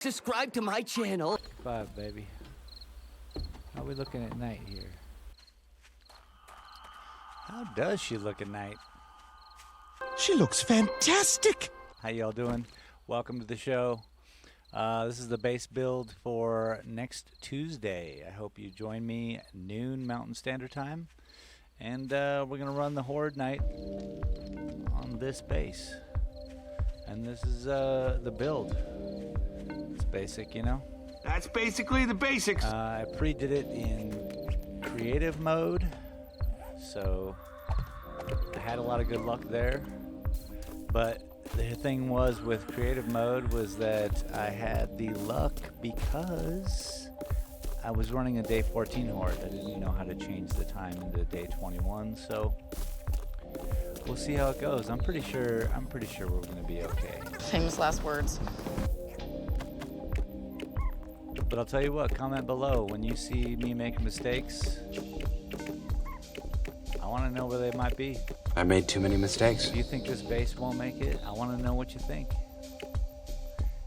Subscribe to my channel. 5, baby. How are we looking at night here? How does she look at night? She looks fantastic. How y'all doing? Welcome to the show. This is the base build for next Tuesday. I hope you join me noon Mountain Standard Time. And we're going to run the Horde night on this base. And this is the build. It's basic, you know? That's basically the basics. I pre-did it in creative mode, so I had a lot of good luck there. But the thing was with creative mode was that I had the luck because I was running a day 14 Horde. I didn't know how to change the time into day 21, so we'll see how it goes. I'm pretty sure we're gonna be okay. Famous last words. But I'll tell you what, comment below when you see me make mistakes. I want to know where they might be. I made too many mistakes. If you think this base won't make it, I want to know what you think.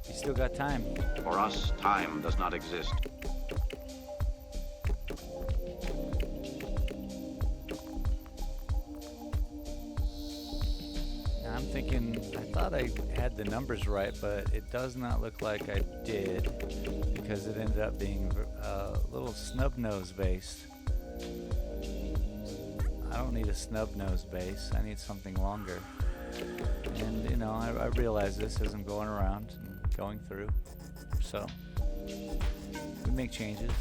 You still got time. For us, time does not exist. Now I'm thinking, I thought I had the numbers right, but it does not look like I did because it ended up being a little snub nose based. I don't need a snub nose base. I need something longer. And you know, I realize this as I'm going around and going through. So we make changes.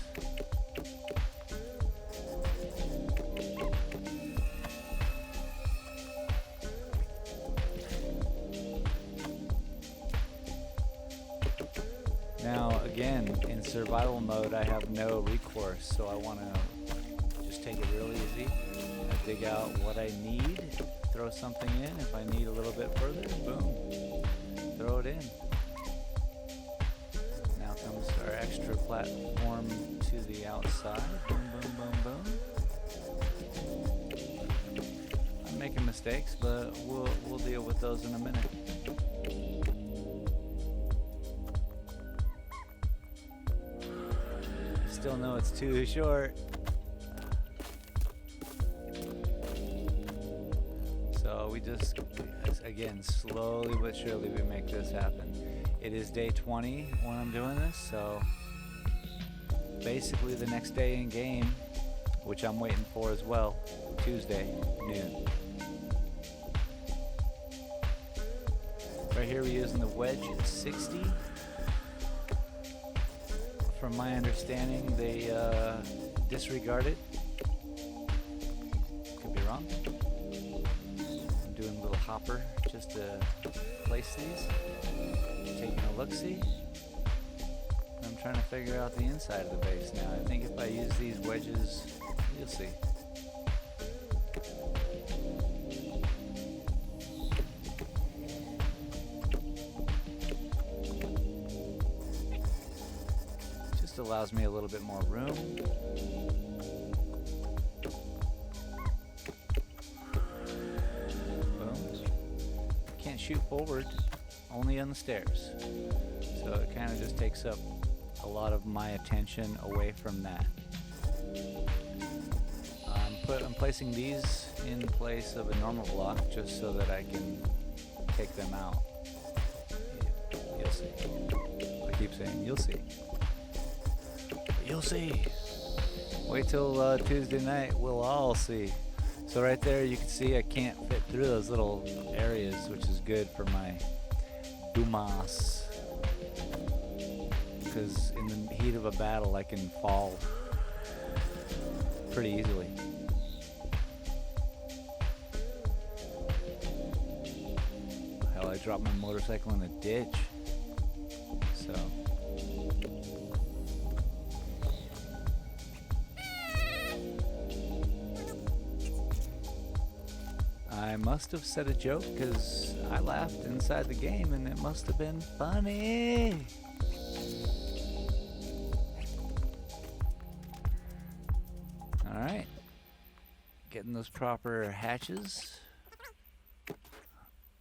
Now again, in survival mode I have no recourse, so I want to just take it real easy. I dig out what I need, throw something in. If I need a little bit further, boom, throw it in. Now comes our extra platform to the outside. Boom, boom, boom, boom. I'm making mistakes, but we'll deal with those in a minute. Still know it's too short. So we just, again, slowly but surely we make this happen. It is day 20 when I'm doing this, so basically the next day in game, which I'm waiting for as well, Tuesday, noon. Right here we're using the wedge 60. From my understanding, they disregard it. Could be wrong. I'm doing a little hopper just to place these. Taking a look-see. I'm trying to figure out the inside of the base now. I think if I use these wedges, you'll see. Allows me a little bit more room. Boom. Can't shoot forward, only on the stairs. So it kind of just takes up a lot of my attention away from that. I'm placing these in place of a normal block just so that I can take them out. You'll see. I keep saying you'll see. You'll see. Wait till Tuesday night, we'll all see. So right there you can see I can't fit through those little areas, which is good for my Dumas. Because in the heat of a battle I can fall pretty easily. Hell, I dropped my motorcycle in a ditch. So I must have said a joke because I laughed inside the game and it must have been funny. Alright. Getting those proper hatches.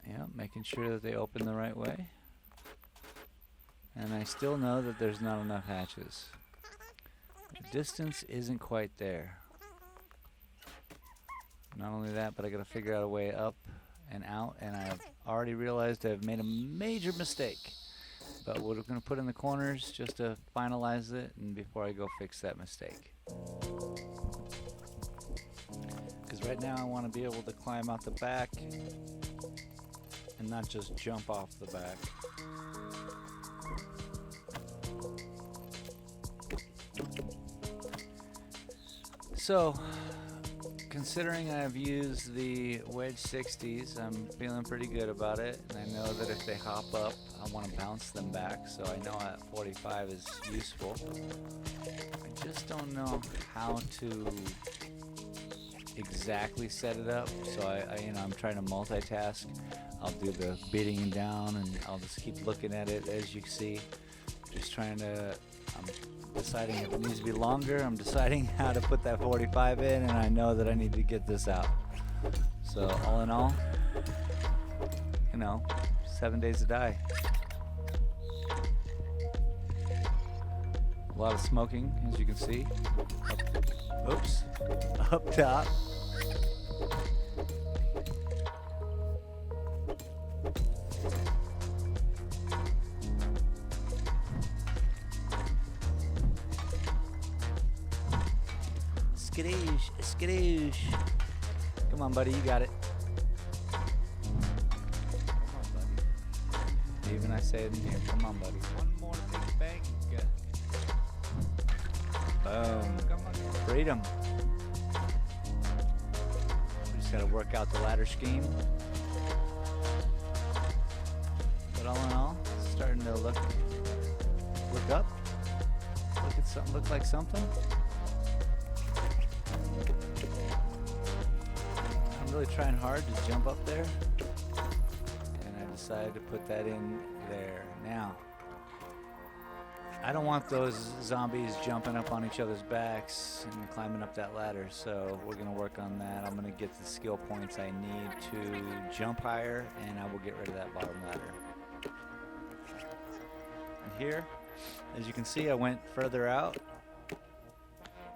Yeah, making sure that they open the right way. And I still know that there's not enough hatches. The distance isn't quite there. Not only that, but I gotta figure out a way up and out, and I've already realized I've made a major mistake. But we're gonna put in the corners just to finalize it, and before I go fix that mistake. Because right now I want to be able to climb out the back and not just jump off the back. So, considering I've used the Wedge 60s, I'm feeling pretty good about it, and I know that if they hop up, I want to bounce them back, so I know that 45 is useful. I just don't know how to exactly set it up, so I'm trying to multitask. I'll do the beating down, and I'll just keep looking at it as you see. Just trying to, I'm deciding if it needs to be longer. I'm deciding how to put that 45 in, and I know that I need to get this out. So all in all, 7 days to die. A lot of smoking, as you can see. Oops, up top. Skadoosh, skadoosh. Come on, buddy, you got it. Come on, buddy. Even I say it in here. Come on, buddy. One more big bang. Boom. Freedom. We just gotta work out the ladder scheme. But all in all, it's starting to look up. Look like something. I'm really trying hard to jump up there, and I decided to put that in there. Now, I don't want those zombies jumping up on each other's backs and climbing up that ladder, so we're going to work on that. I'm going to get the skill points I need to jump higher, and I will get rid of that bottom ladder. And here, as you can see, I went further out,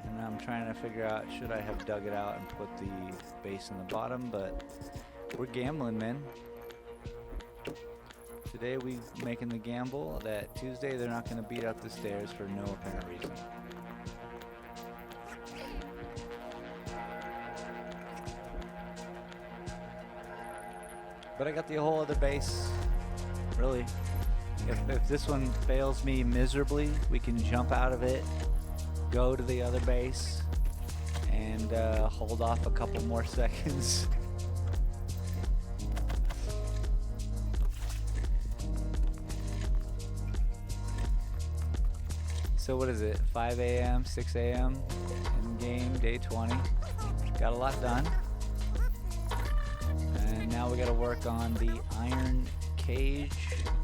and I'm trying to figure out, should I have dug it out and put the base in the bottom, but we're gambling, man. Today we making the gamble that Tuesday they're not going to beat up the stairs for no apparent reason. But I got the whole other base, really. If this one fails me miserably, we can jump out of it, go to the other base, and hold off a couple more seconds. So what is it, 5 a.m., 6 a.m. in game, day 20. Got a lot done. And now we gotta work on the iron cage.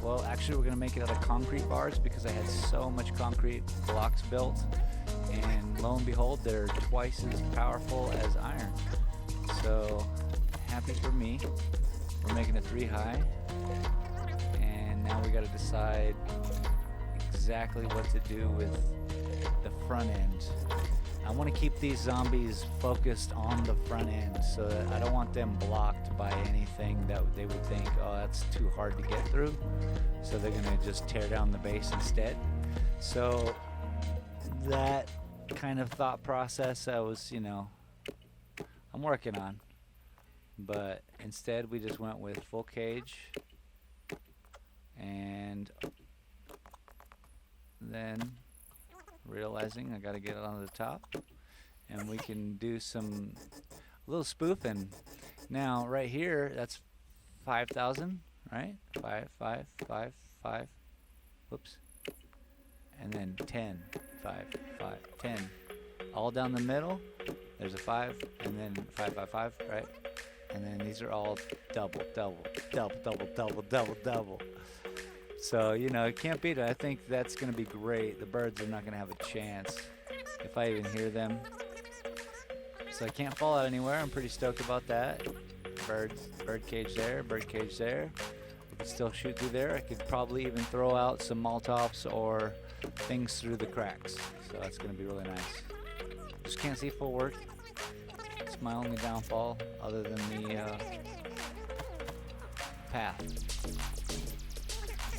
Well, actually we're gonna make it out of concrete bars because I had so much concrete blocks built. And lo and behold, they're twice as powerful as iron. So, happy for me. We're making it 3 high. And now we gotta decide exactly what to do with the front end. I want to keep these zombies focused on the front end, so that I don't want them blocked by anything that they would think, oh, that's too hard to get through. So they're going to just tear down the base instead. So that kind of thought process I was, I'm working on. But instead we just went with full cage, and then realizing I got to get it on the top, and we can do some little spoofing. Now right here, that's 5,000, right? 5, 5, 5, 5. Whoops. And then 10, 5, 5, 10. All down the middle, there's a 5, and then 5, 5, 5, right? And then these are all double, double, double, double, double, double, double. So, it can't beat it. I think that's going to be great. The birds are not going to have a chance if I even hear them. So I can't fall out anywhere. I'm pretty stoked about that. Bird cage there, bird cage there. could still shoot through there. I could probably even throw out some Molotovs or things through the cracks. So that's going to be really nice. Just can't see full work. It's my only downfall other than the path.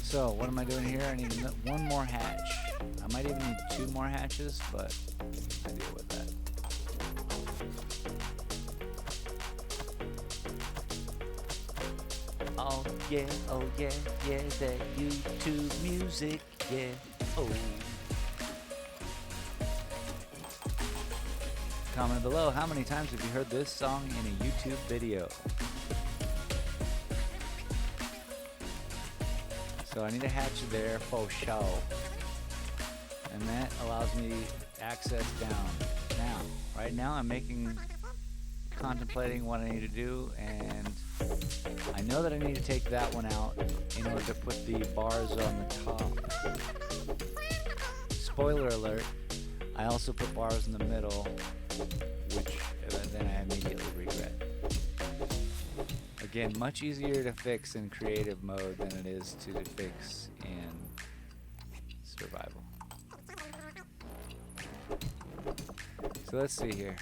So what am I doing here? I need one more hatch. I might even need 2 more hatches, but I deal with that. Oh yeah, yeah, that YouTube music, yeah, oh. Comment below, how many times have you heard this song in a YouTube video? So I need a hatch there for show. And that allows me access down. Now, right now I'm contemplating what I need to do, and I know that I need to take that one out in order to put the bars on the top. Spoiler alert, I also put bars in the middle, which then I immediately regret. Again, much easier to fix in creative mode than it is to fix in survival. So let's see here.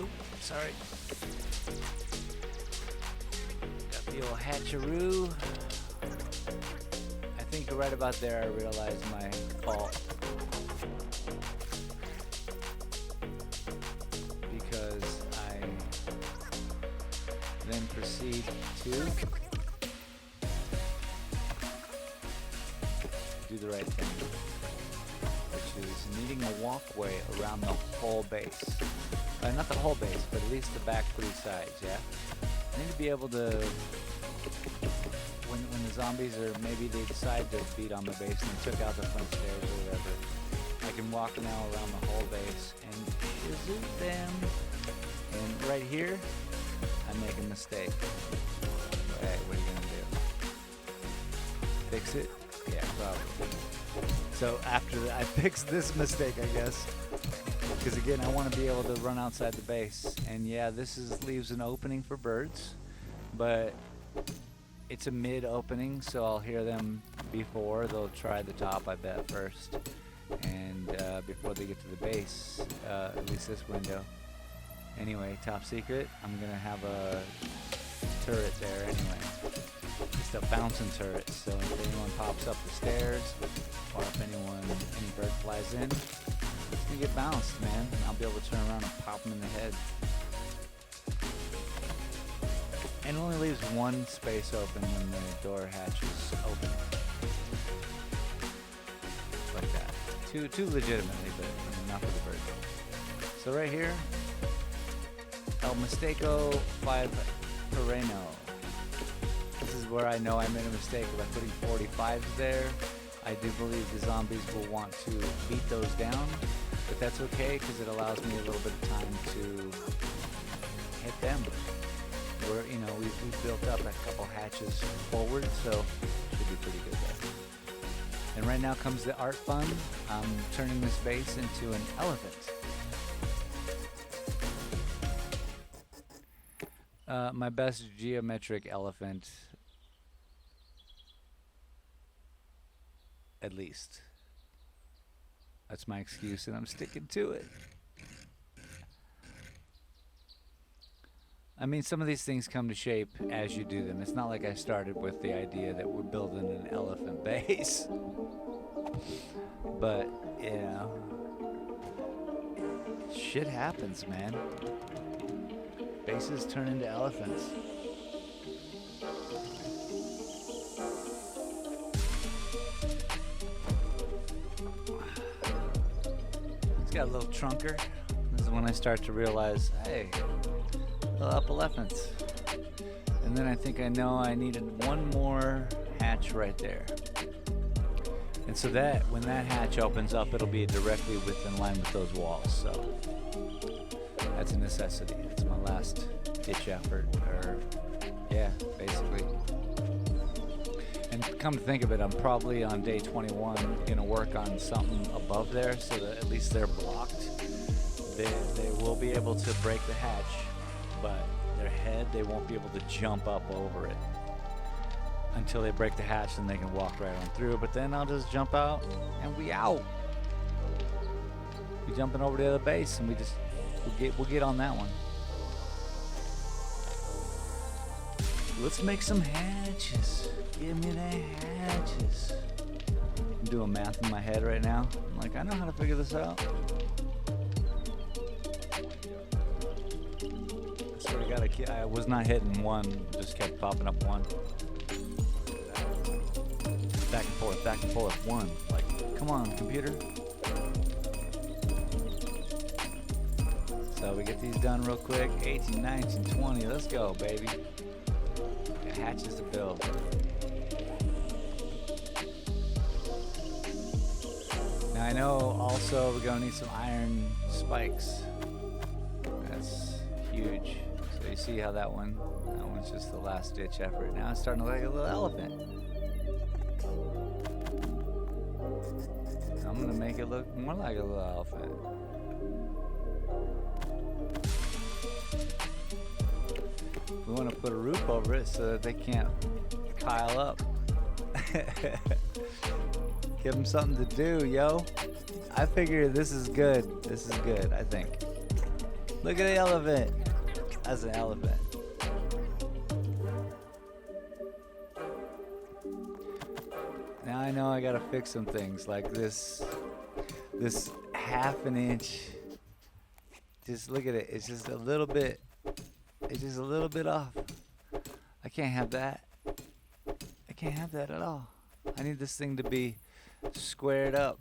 Oop, sorry. Got the old hatcheroo. I think right about there I realized my fault. Because I then proceed to do the right thing, which is needing a walkway around the whole base. Not the whole base, but at least the back 3 sides, yeah? I need to be able to, when the zombies are, maybe they decide to beat on my base and they took out the front stairs or whatever, I can walk now around the whole base and shoot them. And right here, I make a mistake. Hey, what are you gonna do? Fix it? Yeah, probably. So after that, I fixed this mistake, I guess. Because again, I want to be able to run outside the base. And yeah, this leaves an opening for birds, but it's a mid opening, so I'll hear them before. They'll try the top, I bet, first. And before they get to the base, at least this window. Anyway, top secret, I'm going to have a turret there anyway. Just a bouncing turret, so if anyone pops up the stairs, or if any bird flies in, it's gonna get bounced, man. I'll be able to turn around and pop them in the head. And it only leaves one space open when the door hatch is open. Like that. Two legitimately, but not for the bird. So right here, El Mistake-O 5 Pereno. This is where I know I made a mistake by putting 45s there. I do believe the zombies will want to beat those down, but that's okay because it allows me a little bit of time to hit them. We've built up a couple hatches forward, so should be pretty good there. And right now comes the art fun. I'm turning this base into an elephant. My best geometric elephant, at least. That's my excuse, and I'm sticking to it. I mean, some of these things come to shape as you do them. It's not like I started with the idea that we're building an elephant base. But, shit happens, man. Bases turn into elephants. It's got a little trunker. This is when I start to realize, hey, little up elephants. And then I think I know I needed one more hatch right there. And so that, when that hatch opens up, it'll be directly in line with those walls. So that's a necessity. It's my last ditch effort, basically. And come to think of it, I'm probably on day 21 gonna work on something above there so that at least they're blocked. They will be able to break the hatch, but their head, they won't be able to jump up over it until they break the hatch, and they can walk right on through. But then I'll just jump out and we out. We jumping over to the other base, and we'll get on that one. Let's make some hatches. Give me the hatches. I'm doing math in my head right now. I'm like, I know how to figure this out. I swear to God, I was not hitting one. Just kept popping up one. Back and forth, one. Like, come on, computer. So we get these done real quick. 18, 19, 20. Let's go, baby. Got hatches to build. Now I know also we're gonna need some iron spikes. That's huge. So you see how that one's just the last ditch effort. Now it's starting to look like a little elephant. I'm gonna make it look more like a little elephant. We want to put a roof over it so that they can't pile up. Give them something to do, yo. I figure this is good. This is good, I think. Look at the elephant. That's an elephant. Now I know I gotta fix some things like this half an inch. Just look at it. It's just a little bit. It's just a little bit off. I can't have that. I can't have that at all. I need this thing to be squared up.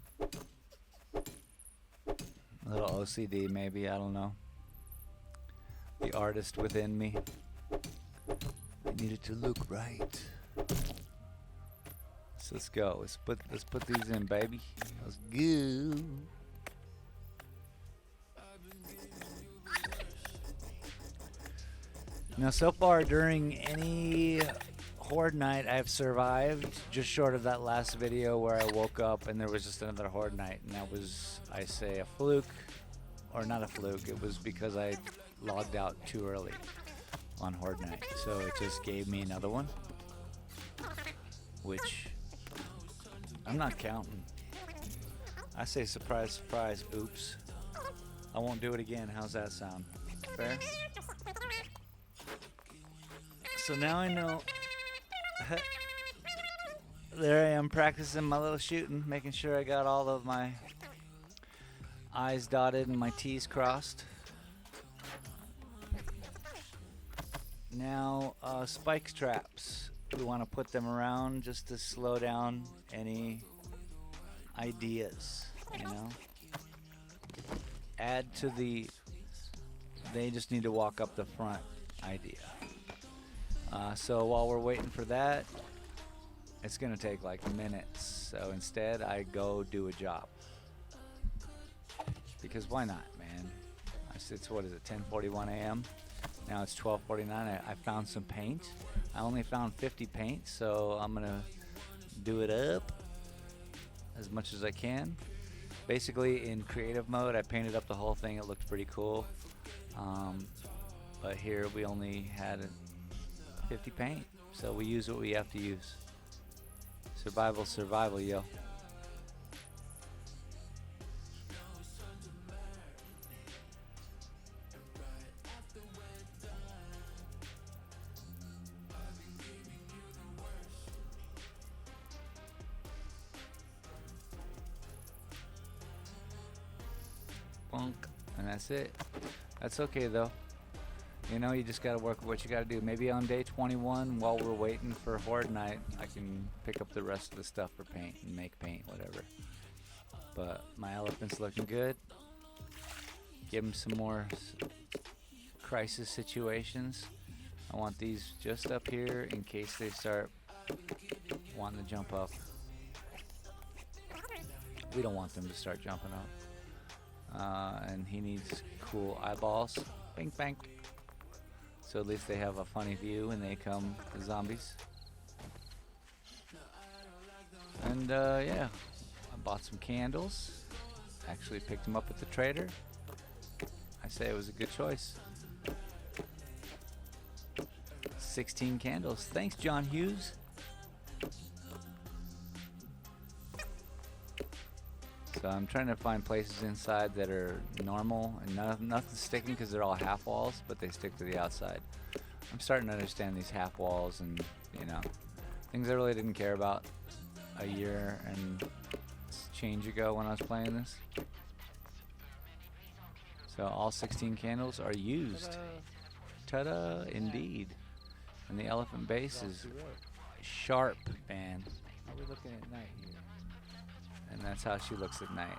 A little OCD maybe, I don't know. The artist within me. I need it to look right. So let's go. Let's put these in, baby. Let's go. Now, so far during any Horde night, I've survived just short of that last video where I woke up and there was just another Horde night, and that was, I say, a fluke, or not a fluke. It was because I logged out too early on Horde night, so it just gave me another one, which I'm not counting. I say surprise, surprise, oops. I won't do it again. How's that sound? Fair? So now I know. There I am practicing my little shooting, making sure I got all of my I's dotted and my T's crossed. Now, spike traps. We want to put them around just to slow down any ideas, you know? Add to the, they just need to walk up the front idea. So while we're waiting for that, it's gonna take like minutes. So instead I go do a job. Because why not, man? It's, what is it, 10:41 a.m.? Now it's 12:49. I found some paint. I only found 50 paint, so I'm gonna do it up as much as I can. Basically in creative mode, I painted up the whole thing. It looked pretty cool. But here we only had 50 paint, so we use what we have to use. Survival, yo. Bonk, and that's it. That's okay though. You know, you just gotta work with what you gotta do. Maybe on day 21, while we're waiting for Horde night, I can pick up the rest of the stuff for paint and make paint, whatever. But my elephant's looking good. Give him some more crisis situations. I want these just up here in case they start wanting to jump up. We don't want them to start jumping up. And he needs cool eyeballs. Bing bang. So at least they have a funny view when they come, the zombies. And yeah, I bought some candles. Actually picked them up at the trader. I say it was a good choice. 16 candles. Thanks, John Hughes. So I'm trying to find places inside that are normal and nothing sticking because they're all half walls, but they stick to the outside. I'm starting to understand these half walls and, you know, things I really didn't care about a year and change ago when I was playing this. So all 16 candles are used. Ta-da, indeed. And the elephant base is sharp, man. How are we looking at night here? And that's how she looks at night.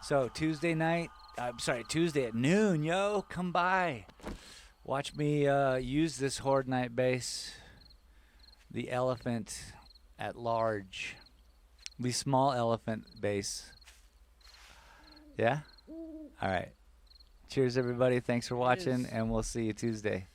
So Tuesday night, Tuesday at noon, yo, come by. Watch me use this Horde night base. The elephant at large. The small elephant base. Yeah? All right. Cheers, everybody. Thanks for watching, and we'll see you Tuesday.